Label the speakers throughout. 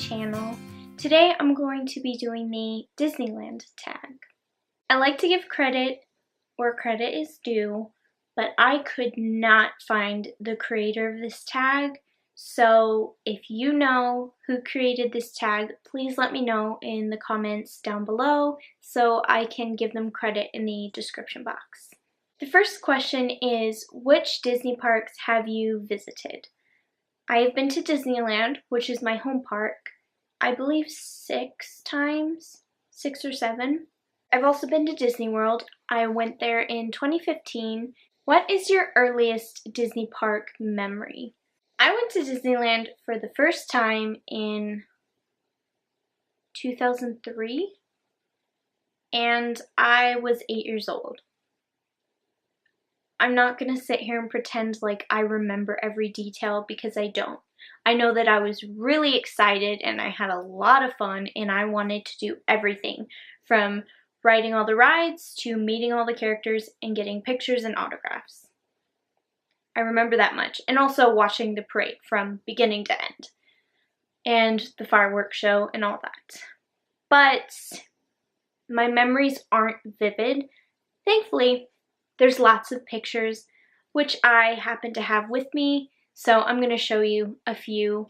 Speaker 1: channel. Today I'm going to be doing the Disneyland tag. I like to give credit where credit is due, but I could not find the creator of this tag. So if you know who created this tag, please let me know in the comments down below so I can give them credit in the description box. The first question is, which Disney parks have you visited? I have been to Disneyland, which is my home park, I believe 6 times, 6 or 7. I've also been to Disney World. I went there in 2015. What is your earliest Disney park memory? I went to Disneyland for the first time in 2003, and I was 8 years old. I'm not going to sit here and pretend like I remember every detail because I don't. I know that I was really excited and I had a lot of fun and I wanted to do everything from riding all the rides to meeting all the characters and getting pictures and autographs. I remember that much. And also watching the parade from beginning to end. And the fireworks show and all that. But my memories aren't vivid. Thankfully, there's lots of pictures which I happen to have with me, so I'm going to show you a few.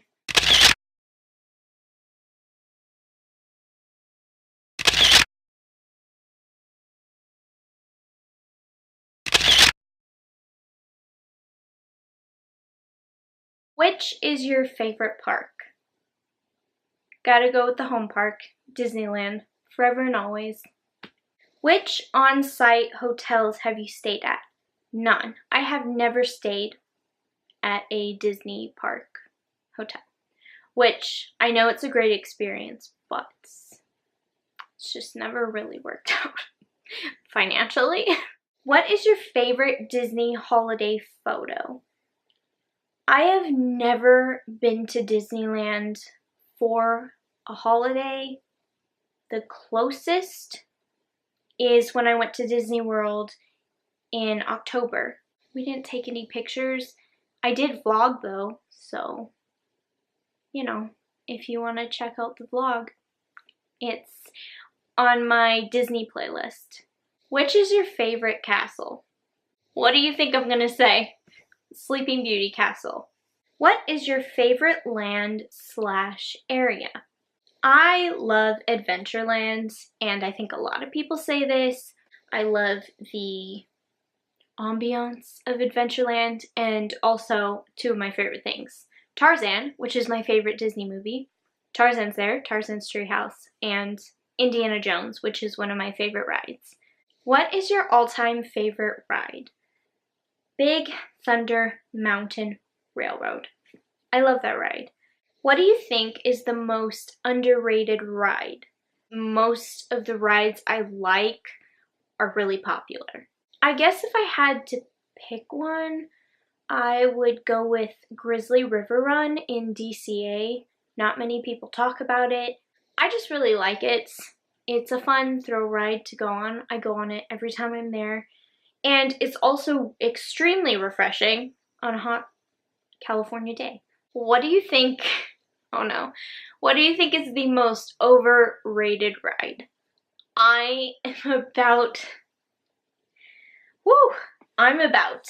Speaker 1: Which is your favorite park? Gotta go with the home park, Disneyland, forever and always. Which on-site hotels have you stayed at? None. I have never stayed at a Disney park hotel, which I know it's a great experience, but it's just never really worked out financially. What is your favorite Disney holiday photo? I have never been to Disneyland for a holiday. The closest is when I went to Disney World in October. We didn't take any pictures. I did vlog though, so, you know, if you want to check out the vlog, it's on my Disney playlist. Which is your favorite castle? What do you think I'm gonna say? Sleeping Beauty Castle. What is your favorite land/area? I love Adventureland, and I think a lot of people say this. I love the ambiance of Adventureland, and also two of my favorite things. Tarzan, which is my favorite Disney movie. Tarzan's there, Tarzan's Treehouse, and Indiana Jones, which is one of my favorite rides. What is your all-time favorite ride? Big Thunder Mountain Railroad. I love that ride. What do you think is the most underrated ride? Most of the rides I like are really popular. I guess if I had to pick one, I would go with Grizzly River Run in DCA. Not many people talk about it. I just really like it. It's a fun thrill ride to go on. I go on it every time I'm there. And it's also extremely refreshing on a hot California day. What do you think, oh no, what do you think is the most overrated ride? I'm about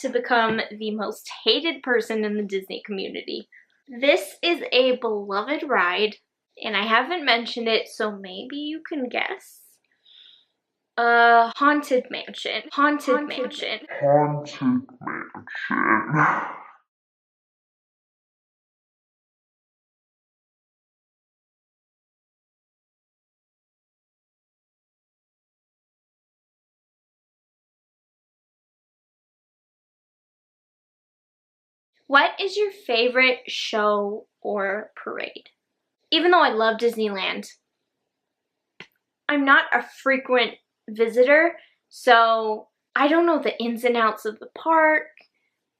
Speaker 1: to become the most hated person in the Disney community. This is a beloved ride, and I haven't mentioned it, so maybe you can guess. Haunted Mansion. Haunted Mansion. What is your favorite show or parade? Even though I love Disneyland, I'm not a frequent visitor, so I don't know the ins and outs of the park.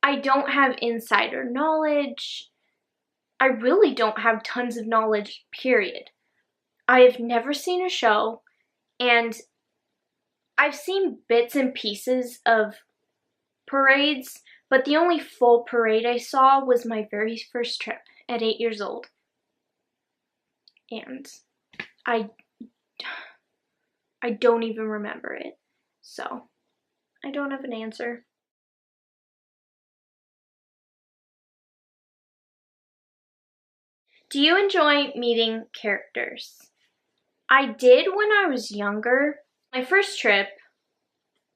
Speaker 1: I don't have insider knowledge. I really don't have tons of knowledge, period. I have never seen a show, and I've seen bits and pieces of parades, but the only full parade I saw was my very first trip at 8 years old. and I don't even remember it, so I don't have an answer. Do you enjoy meeting characters? I did when I was younger. My first trip,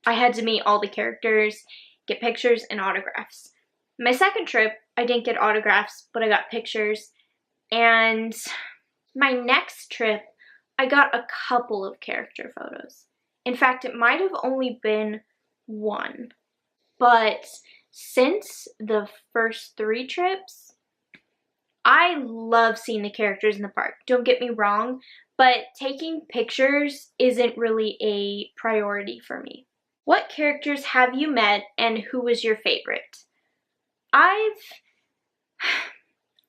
Speaker 1: I had to meet all the characters, get pictures and autographs. My second trip, I didn't get autographs, but I got pictures. And my next trip, I got a couple of character photos. In fact, it might have only been one. But since the first 3 trips, I love seeing the characters in the park. Don't get me wrong, but taking pictures isn't really a priority for me. What characters have you met and who was your favorite? I've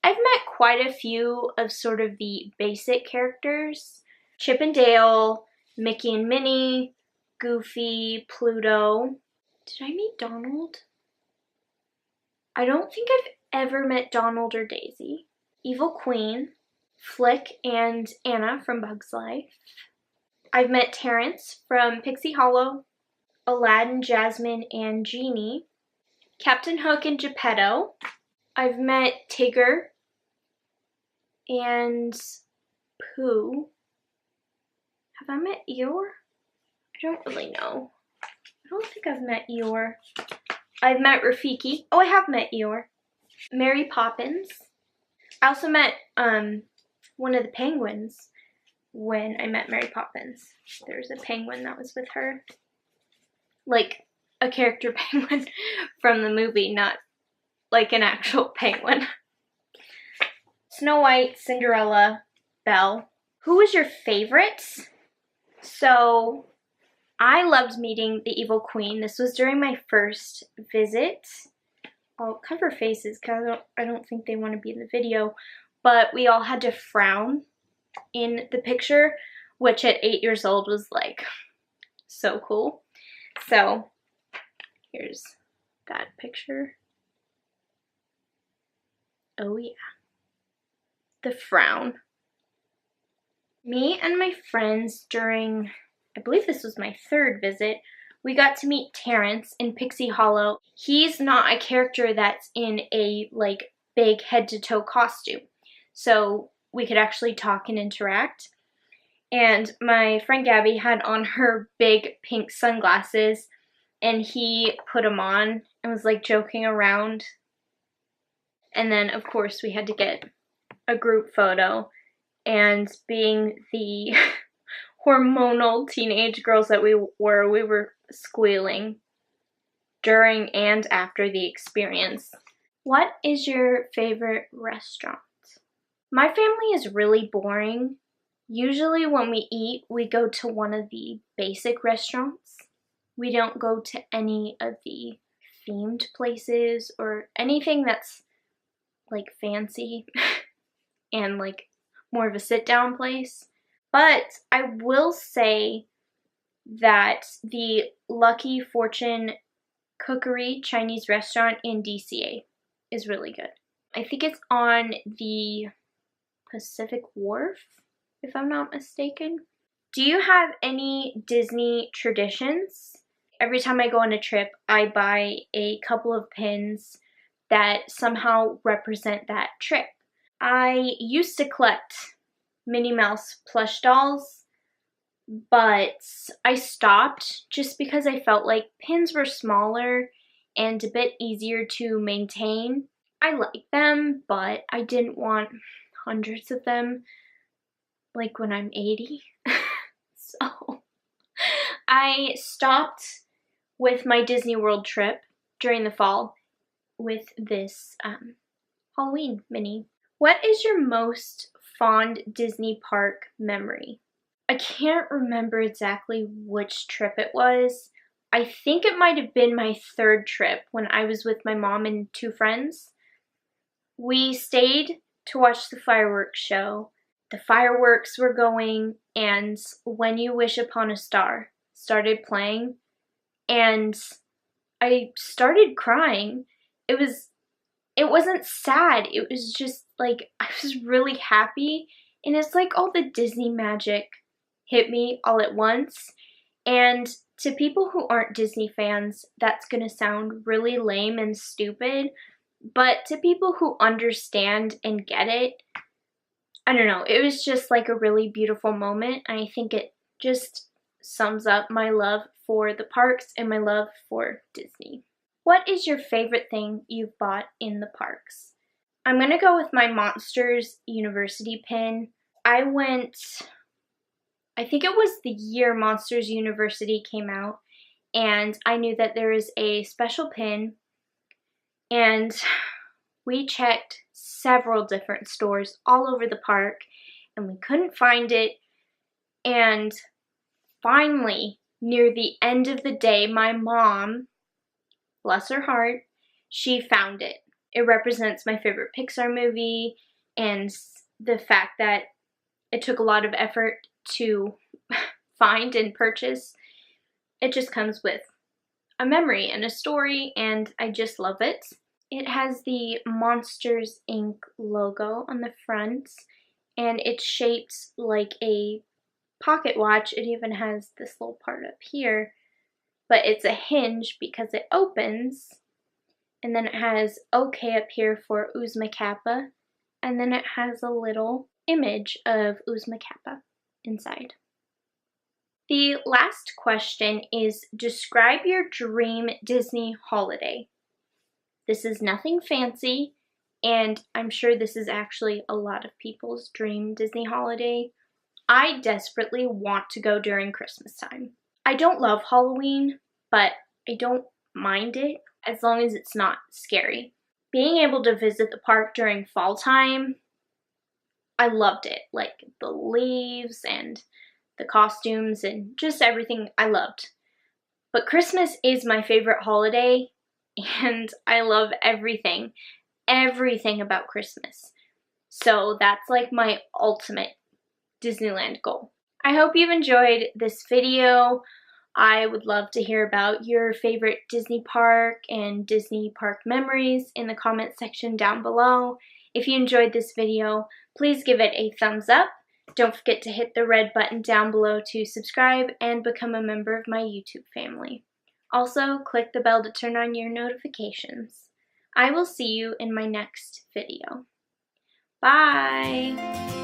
Speaker 1: met quite a few of sort of the basic characters. Chip and Dale, Mickey and Minnie, Goofy, Pluto. Did I meet Donald? I don't think I've ever met Donald or Daisy. Evil Queen, Flick and Anna from Bug's Life. I've met Terrence from Pixie Hollow, Aladdin, Jasmine, and Genie, Captain Hook and Geppetto. I've met Tigger and Pooh. Have I met Eeyore? I don't really know. I don't think I've met Eeyore. I've met Rafiki. Oh, I have met Eeyore. Mary Poppins. I also met one of the penguins when I met Mary Poppins. There's a penguin that was with her. Like a character penguin from the movie, not like an actual penguin. Snow White, Cinderella, Belle. Who was your favorite? So I loved meeting the Evil Queen. This was during my first visit. I'll cover faces because I don't think they want to be in the video, but we all had to frown in the picture, which at 8 years old was like so cool. So here's that picture. Oh yeah, the frown. Me and my friends during, I believe this was my 3rd visit, we got to meet Terrence in Pixie Hollow. He's not a character that's in a like big head-to-toe costume, so we could actually talk and interact. And my friend Gabby had on her big pink sunglasses, and he put them on and was like joking around. And then of course we had to get a group photo, and being the hormonal teenage girls that we were squealing during and after the experience. What is your favorite restaurant? My family is really boring. Usually when we eat, we go to one of the basic restaurants. We don't go to any of the themed places or anything that's like fancy and like more of a sit-down place. But I will say that the Lucky Fortune Cookery Chinese restaurant in DCA is really good. I think it's on the Pacific Wharf, if I'm not mistaken. Do you have any Disney traditions? Every time I go on a trip, I buy a couple of pins that somehow represent that trip. I used to collect Minnie Mouse plush dolls, but I stopped just because I felt like pins were smaller and a bit easier to maintain. I like them, but I didn't want hundreds of them like when I'm 80. So I stopped with my Disney World trip during the fall with this Halloween mini. What is your most fond Disney park memory? I can't remember exactly which trip it was. I think it might have been my 3rd trip when I was with my mom and 2 friends. We stayed to watch the fireworks show. The fireworks were going and When You Wish Upon a Star started playing, and I started crying. It wasn't sad, it was just like I was really happy And it's like all the Disney magic hit me all at once. And to people who aren't Disney fans, that's gonna sound really lame and stupid, but to people who understand and get it, I don't know, it was just like a really beautiful moment. I think it just sums up my love for the parks and my love for Disney. What is your favorite thing you've bought in the parks? I'm gonna go with my Monsters University pin. I think it was the year Monsters University came out, and I knew that there was a special pin, and we checked several different stores all over the park, and we couldn't find it, and finally, near the end of the day, my mom, bless her heart, she found it. It represents my favorite Pixar movie, and the fact that it took a lot of effort to find and purchase. It just comes with a memory and a story, and I just love it. It has the Monsters Inc. logo on the front, and it's shaped like a pocket watch. It even has this little part up here, but it's a hinge because it opens, and then it has OK up here for Uzma Kappa, and then it has a little image of Uzma Kappa inside. The last question is, describe your dream Disney holiday. This is nothing fancy, and I'm sure this is actually a lot of people's dream Disney holiday. I desperately want to go during Christmas time. I don't love Halloween, but I don't mind it as long as it's not scary. Being able to visit the park during fall time, I loved it. Like the leaves and the costumes and just everything I loved. But Christmas is my favorite holiday, and I love everything about Christmas. So that's like my ultimate Disneyland goal. I hope you've enjoyed this video. I would love to hear about your favorite Disney park and Disney park memories in the comment section down below. If you enjoyed this video, please give it a thumbs up. Don't forget to hit the red button down below to subscribe and become a member of my YouTube family. Also, click the bell to turn on your notifications. I will see you in my next video. Bye!